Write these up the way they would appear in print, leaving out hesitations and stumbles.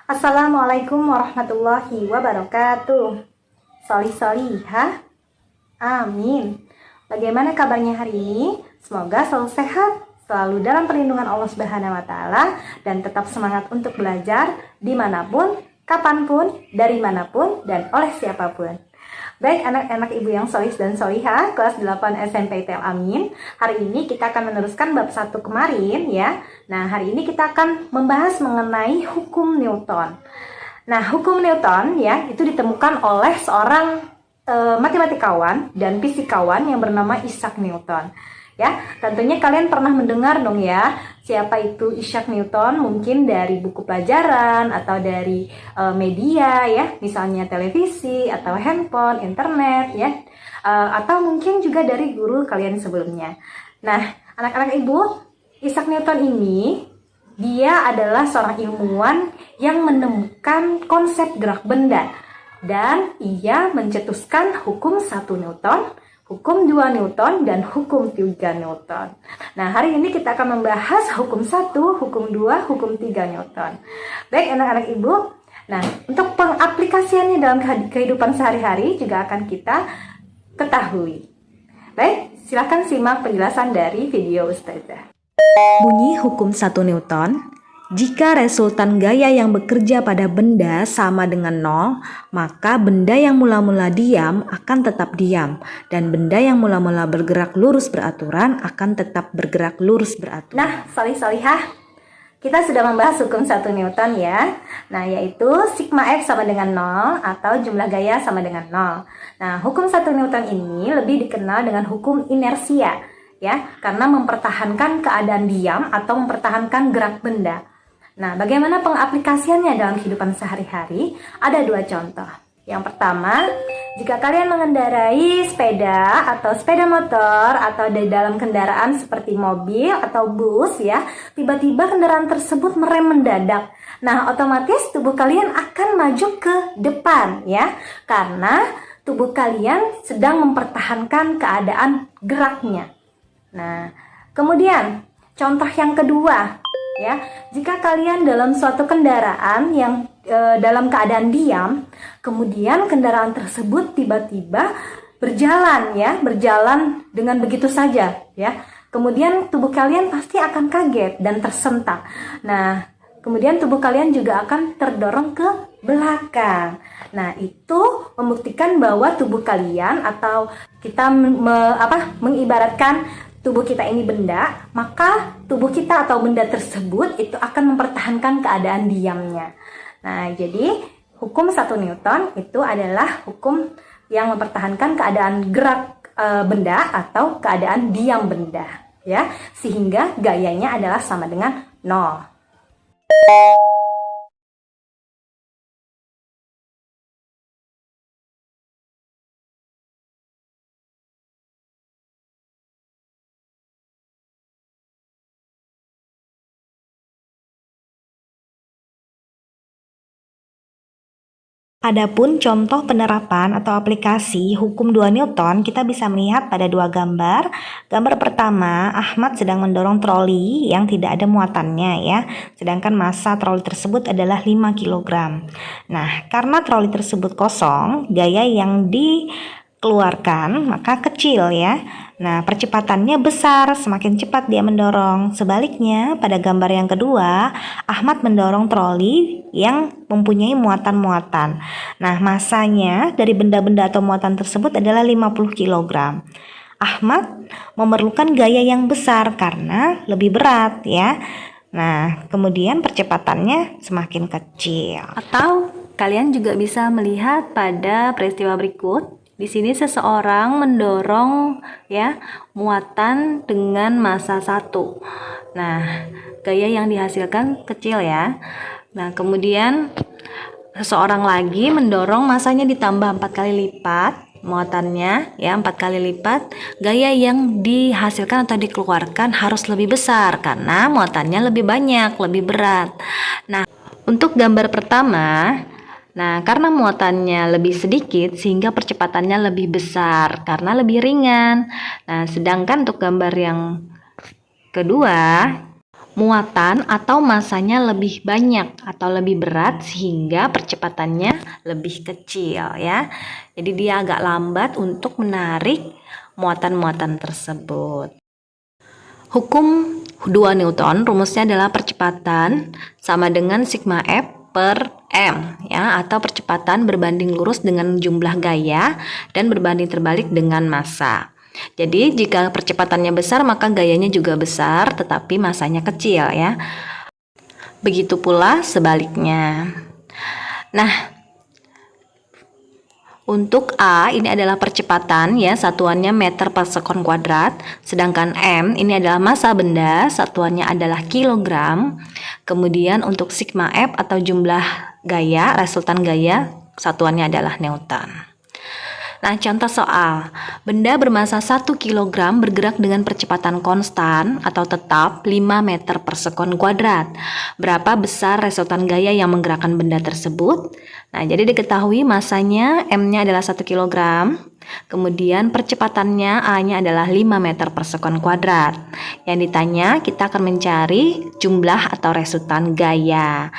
Assalamualaikum warahmatullahi wabarakatuh. Solih-solihah. Amin. Bagaimana kabarnya hari ini? Semoga selalu sehat, selalu dalam perlindungan Allah Subhanahu wa Ta'ala, dan tetap semangat untuk belajar dimanapun, kapanpun, dari manapun, dan oleh siapapun. Baik anak-anak ibu yang solih dan solihah, kelas 8 SMP ITL Amin. Hari ini kita akan meneruskan bab 1 kemarin ya. Nah, hari ini kita akan membahas mengenai hukum Newton. Nah, hukum Newton ya, itu ditemukan oleh seorang matematikawan dan fisikawan yang bernama Isaac Newton. Ya, tentunya kalian pernah mendengar dong ya, siapa itu Isaac Newton, mungkin dari buku pelajaran atau dari media ya, misalnya televisi atau handphone, internet ya, atau mungkin juga dari guru kalian sebelumnya. Nah, anak-anak ibu, Isaac Newton ini dia adalah seorang ilmuwan yang menemukan konsep gerak benda dan ia mencetuskan hukum 1 Newton, hukum 2 Newton, dan hukum 3 Newton. Nah, hari ini kita akan membahas hukum 1, hukum 2, hukum 3 Newton. Baik anak-anak ibu, nah untuk pengaplikasiannya dalam kehidupan sehari-hari juga akan kita ketahui. Baik, silakan simak penjelasan dari video Ustazah. Bunyi hukum 1 Newton. Jika resultan gaya yang bekerja pada benda sama dengan 0, maka benda yang mula-mula diam akan tetap diam, dan benda yang mula-mula bergerak lurus beraturan akan tetap bergerak lurus beraturan. Nah, solih-solihah, kita sudah membahas hukum 1 Newton ya. Nah, yaitu sigma F sama dengan 0 atau jumlah gaya sama dengan 0. Nah, hukum 1 Newton ini lebih dikenal dengan hukum inersia ya, karena mempertahankan keadaan diam atau mempertahankan gerak benda. Nah, bagaimana pengaplikasiannya dalam kehidupan sehari-hari? Ada 2 contoh. Yang pertama, jika kalian mengendarai sepeda atau sepeda motor atau di dalam kendaraan seperti mobil atau bus ya, tiba-tiba kendaraan tersebut merem mendadak. Nah, otomatis tubuh kalian akan maju ke depan ya, karena tubuh kalian sedang mempertahankan keadaan geraknya. Nah, kemudian contoh yang kedua ya, jika kalian dalam suatu kendaraan yang dalam keadaan diam, kemudian kendaraan tersebut tiba-tiba berjalan ya, berjalan dengan begitu saja ya. Kemudian tubuh kalian pasti akan kaget dan tersentak. Nah, kemudian tubuh kalian juga akan terdorong ke belakang. Nah, itu membuktikan bahwa tubuh kalian atau kita mengibaratkan tubuh kita ini benda, maka tubuh kita atau benda tersebut itu akan mempertahankan keadaan diamnya. Nah, jadi hukum 1 Newton itu adalah hukum yang mempertahankan keadaan gerak benda atau keadaan diam benda, ya, sehingga gayanya adalah sama dengan 0. Adapun contoh penerapan atau aplikasi hukum 2 Newton, kita bisa melihat pada 2 gambar. Gambar pertama, Ahmad sedang mendorong troli yang tidak ada muatannya ya, sedangkan massa troli tersebut adalah 5 kg. Nah, karena troli tersebut kosong, gaya yang dikeluarkan maka kecil ya. Nah, percepatannya besar, semakin cepat dia mendorong. Sebaliknya, pada gambar yang kedua, Ahmad mendorong troli yang mempunyai muatan-muatan. Nah, massanya dari benda-benda atau muatan tersebut adalah 50 kg. Ahmad memerlukan gaya yang besar karena lebih berat ya. Nah, kemudian percepatannya semakin kecil. Atau kalian juga bisa melihat pada peristiwa berikut. Di sini seseorang mendorong ya muatan dengan massa 1. Nah, gaya yang dihasilkan kecil ya. Nah, kemudian seseorang lagi mendorong massanya ditambah 4 kali lipat muatannya ya, 4 kali lipat. Gaya yang dihasilkan atau dikeluarkan harus lebih besar karena muatannya lebih banyak, lebih berat. Nah, untuk gambar pertama, nah, karena muatannya lebih sedikit sehingga percepatannya lebih besar karena lebih ringan. Nah, sedangkan untuk gambar yang kedua, muatan atau masanya lebih banyak atau lebih berat sehingga percepatannya lebih kecil ya. Jadi dia agak lambat untuk menarik muatan-muatan tersebut. Hukum 2 Newton rumusnya adalah percepatan sama dengan sigma F per M ya, atau percepatan berbanding lurus dengan jumlah gaya dan berbanding terbalik dengan massa. Jadi jika percepatannya besar maka gayanya juga besar tetapi massanya kecil ya. Begitu pula sebaliknya. Nah, untuk A ini adalah percepatan ya, satuannya meter per sekon kuadrat. Sedangkan M ini adalah massa benda, satuannya adalah kilogram. Kemudian untuk sigma F atau jumlah gaya, resultan gaya, satuannya adalah Newton. Nah, contoh soal, benda bermassa 1 kg bergerak dengan percepatan konstan atau tetap 5 meter per sekon kuadrat. Berapa besar resultan gaya yang menggerakkan benda tersebut? Nah, jadi diketahui massanya M-nya adalah 1 kg, kemudian percepatannya A-nya adalah 5 meter per sekon kuadrat. Yang ditanya, kita akan mencari jumlah atau resultan gaya.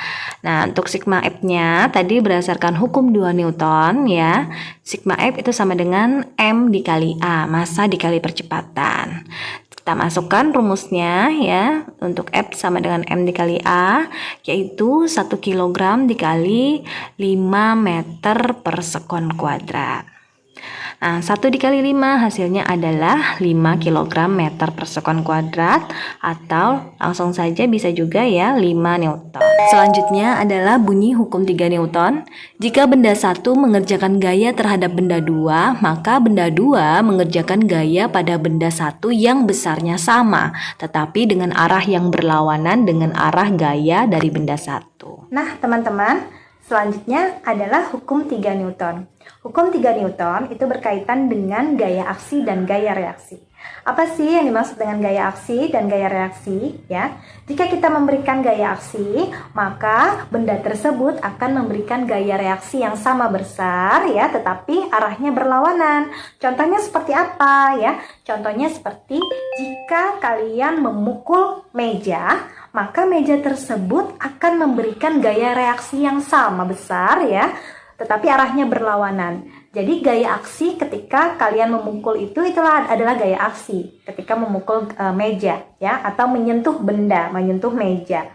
Nah, untuk sigma F-nya tadi berdasarkan hukum 2 Newton ya. Sigma F itu sama dengan M dikali A, massa dikali percepatan. Kita masukkan rumusnya ya. Untuk F sama dengan M dikali A, yaitu 1 kg dikali 5 meter per sekon kuadrat. Nah, 1 dikali 5 hasilnya adalah 5 kg meter per sekon kuadrat, atau langsung saja bisa juga ya 5 Newton. Selanjutnya adalah bunyi hukum 3 Newton. Jika benda 1 mengerjakan gaya terhadap benda 2, maka benda 2 mengerjakan gaya pada benda 1 yang besarnya sama, tetapi dengan arah yang berlawanan dengan arah gaya dari benda 1. Nah, teman-teman, selanjutnya adalah hukum 3 Newton. Hukum 3 Newton itu berkaitan dengan gaya aksi dan gaya reaksi. Apa sih yang dimaksud dengan gaya aksi dan gaya reaksi? Ya, jika kita memberikan gaya aksi, maka benda tersebut akan memberikan gaya reaksi yang sama besar ya, tetapi arahnya berlawanan. Contohnya seperti apa ya? Contohnya seperti jika kalian memukul meja, maka meja tersebut akan memberikan gaya reaksi yang sama besar ya, tetapi arahnya berlawanan. Jadi gaya aksi ketika kalian memukul itulah adalah gaya aksi ketika memukul meja ya, atau menyentuh benda, menyentuh meja.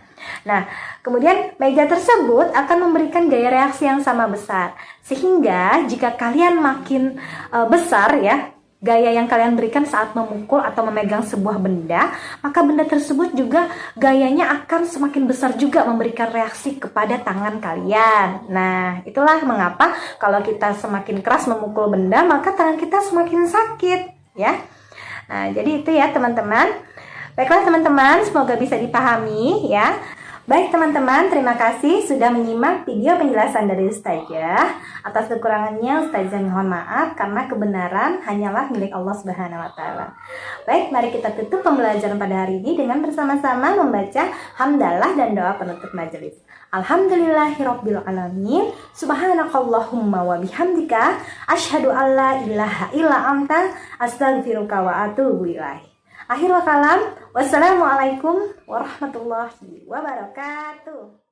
Nah, kemudian meja tersebut akan memberikan gaya reaksi yang sama besar. Sehingga jika kalian makin besar ya, gaya yang kalian berikan saat memukul atau memegang sebuah benda, maka benda tersebut juga gayanya akan semakin besar juga memberikan reaksi kepada tangan kalian. Nah, itulah mengapa kalau kita semakin keras memukul benda, maka tangan kita semakin sakit, ya. Nah, jadi itu ya teman-teman. Baiklah teman-teman, semoga bisa dipahami ya. Baik teman-teman, terima kasih sudah menyimak video penjelasan dari Ustazah. Atas kekurangannya Ustazah mohon maaf, karena kebenaran hanyalah milik Allah Subhanahu wa taala. Baik, mari kita tutup pembelajaran pada hari ini dengan bersama-sama membaca hamdalah dan doa penutup majelis. Alhamdulillahirabbil alamin. Subhanakallahumma wa bihamdika asyhadu alla ilaha illa anta astaghfiruka wa atubu ilaik. Akhirul kalam, wassalamualaikum warahmatullahi wabarakatuh.